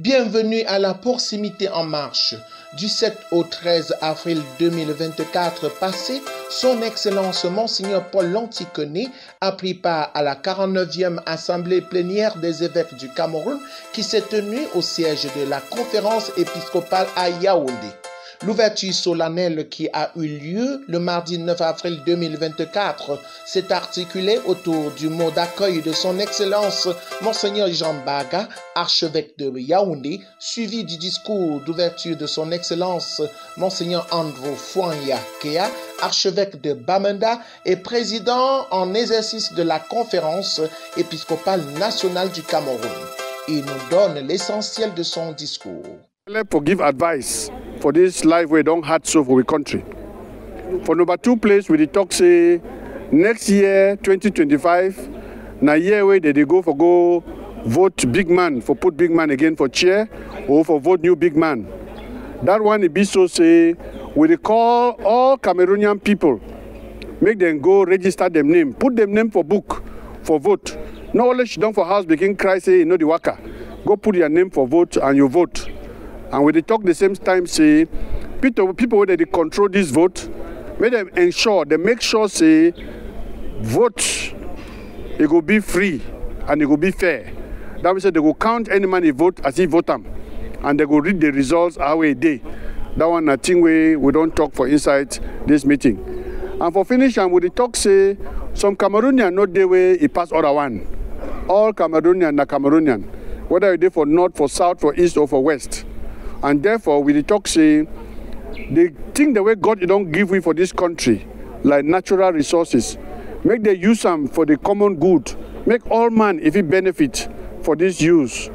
Bienvenue à la proximité en marche. Du 7 au 13 avril 2024 passé, son Excellence Monseigneur Paul Lonticonné a pris part à la 49e Assemblée plénière des évêques du Cameroun qui s'est tenue au siège de la conférence épiscopale à Yaoundé. L'ouverture solennelle qui a eu lieu le mardi 9 avril 2024 s'est articulée autour du mot d'accueil de son Excellence Monseigneur Jean Baga, archevêque de Yaoundé, suivi du discours d'ouverture de son Excellence Monseigneur Andrew Fouanya Kea, archevêque de Bamenda et président en exercice de la conférence épiscopale nationale du Cameroun. Il nous donne l'essentiel de son discours. For give advice for this life we don't had so for the country. For number 2 place, we talk say next year 2025, na year where they go vote big man for put big man again for chair or for vote new big man. That one it be so say we call all Cameroonian people, make them go register them name, put them name for book for vote. Not only she done for house begin cry say you know the waka, go put your name for vote and you vote. And when they talk the same time, say, people where they control this vote, make them ensure, they make sure, say, vote, it will be free and it will be fair. That means they will count any man he vote as he vote them. And they will read the results how a day. That one, I think we don't talk for inside this meeting. And for finish, and when they talk, say, some Cameroonian not the way it pass other one. All Cameroonian are Cameroonian, whether they for north, for south, for east, or for west. And therefore, we talk say, they think the way God don't give we for this country, like natural resources, make they use them for the common good. Make all man, if he benefit for this use.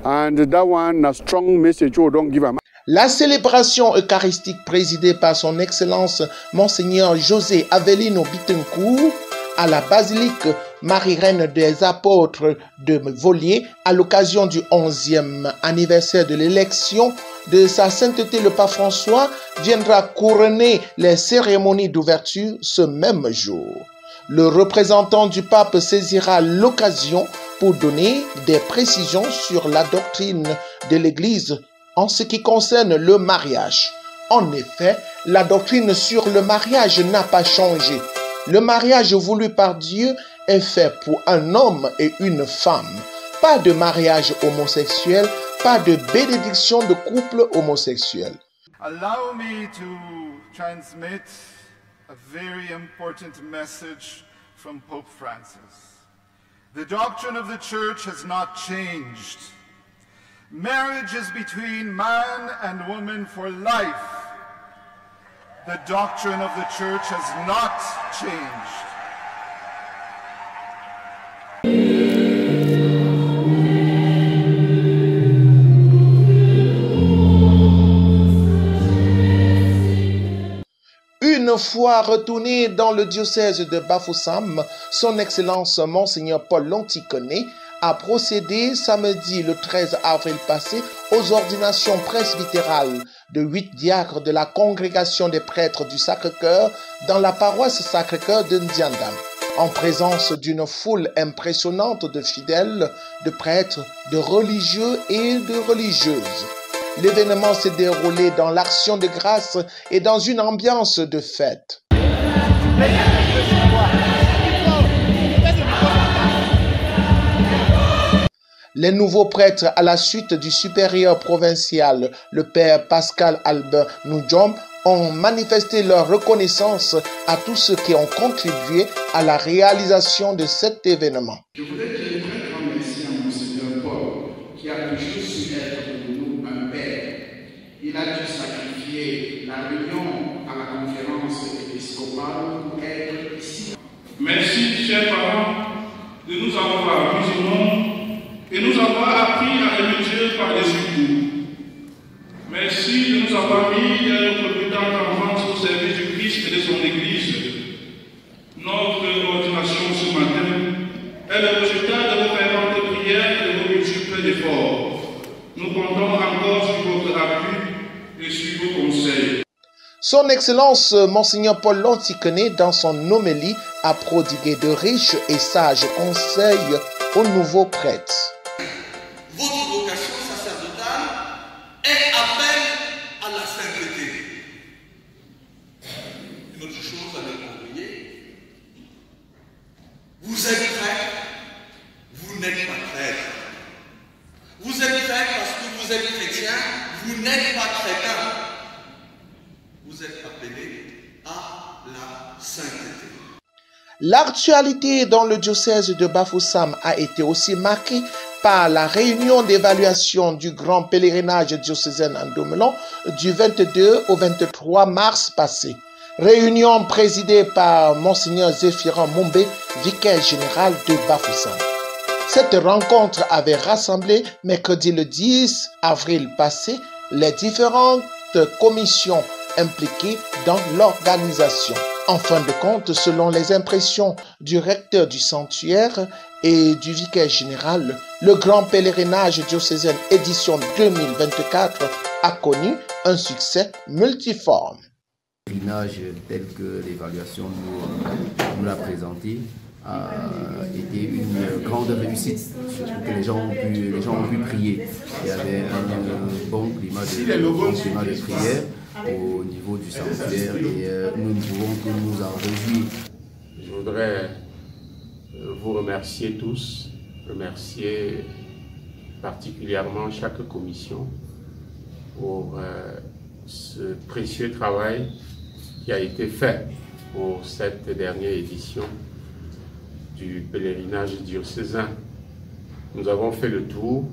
And that one, a strong message we don't give them. La célébration eucharistique présidée par son Excellence Monseigneur José Avelino Bittencourt à la basilique Marie-Reine des Apôtres de Volier à l'occasion du 11e anniversaire de l'élection de sa sainteté le pape François viendra couronner les cérémonies d'ouverture ce même jour. Le représentant du pape saisira l'occasion pour donner des précisions sur la doctrine de l'Église en ce qui concerne le mariage. En effet, la doctrine sur le mariage n'a pas changé. Le mariage voulu par Dieu est fait pour un homme et une femme. Pas de mariage homosexuel, pas de bénédiction de couple homosexuel. Allow me to transmit a very important message from Pope Francis. The doctrine of the Church has not changed. Marriage is between man and woman for life. The doctrine of the Church has not changed. Une fois retourné dans le diocèse de Bafoussam, son Excellence Monseigneur Paul Lonticonné a procédé samedi le 13 avril passé aux ordinations presbytérales de 8 diacres de la congrégation des prêtres du Sacré-Cœur dans la paroisse Sacré-Cœur de Ndiandam, en présence d'une foule impressionnante de fidèles, de prêtres, de religieux et de religieuses. L'événement s'est déroulé dans l'action de grâce et dans une ambiance de fête. Les nouveaux prêtres, à la suite du supérieur provincial, le père Pascal Albert Noudjom, ont manifesté leur reconnaissance à tous ceux qui ont contribué à la réalisation de cet événement. Je voudrais dire un très grand merci à Monseigneur Paul, qui a toujours su être pour nous un père. Il a dû sacrifier la réunion à la conférence épiscopale pour être ici. Merci, chers parents, de nous avoir mis au monde et nous avoir appris à aimer Dieu par les secours. Merci de nous avoir mis notre brutale enfance au service du Christ et de son Église. Notre ordination ce matin est le résultat de vos ferventes prières et de vos multiples efforts. Nous comptons encore sur votre appui et sur vos conseils. Son Excellence Monseigneur Paul Lonticonné, dans son homélie, a prodigué de riches et sages conseils aux nouveaux prêtres. Votre vocation sacerdotale vous êtes appelés à la sainteté. L'actualité dans le diocèse de Bafoussam a été aussi marquée par la réunion d'évaluation du grand pèlerinage diocésain en Domelon du 22 au 23 mars passé. Réunion présidée par Monseigneur Zéphirin Mombé, vicaire général de Bafoussam. Cette rencontre avait rassemblé mercredi le 10 avril passé les différentes commissions impliquées dans l'organisation. En fin de compte, selon les impressions du recteur du sanctuaire et du vicaire général, le grand pèlerinage diocésain édition 2024 a connu un succès multiforme. Le pèlerinage tel que l'évaluation nous l'a présenté a été une grande réussite, surtout que les gens ont pu prier. Il y avait un bon climat de prière au niveau du sanctuaire et nous ne pouvons que nous en réjouir. Je voudrais vous remercier tous, remercier particulièrement chaque commission pour ce précieux travail qui a été fait pour cette dernière édition du pèlerinage diocésain. Nous avons fait le tour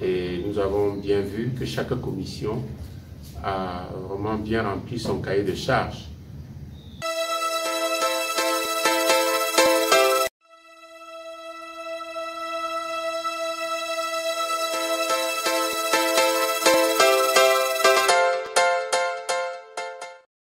et nous avons bien vu que chaque commission a vraiment bien rempli son cahier de charges.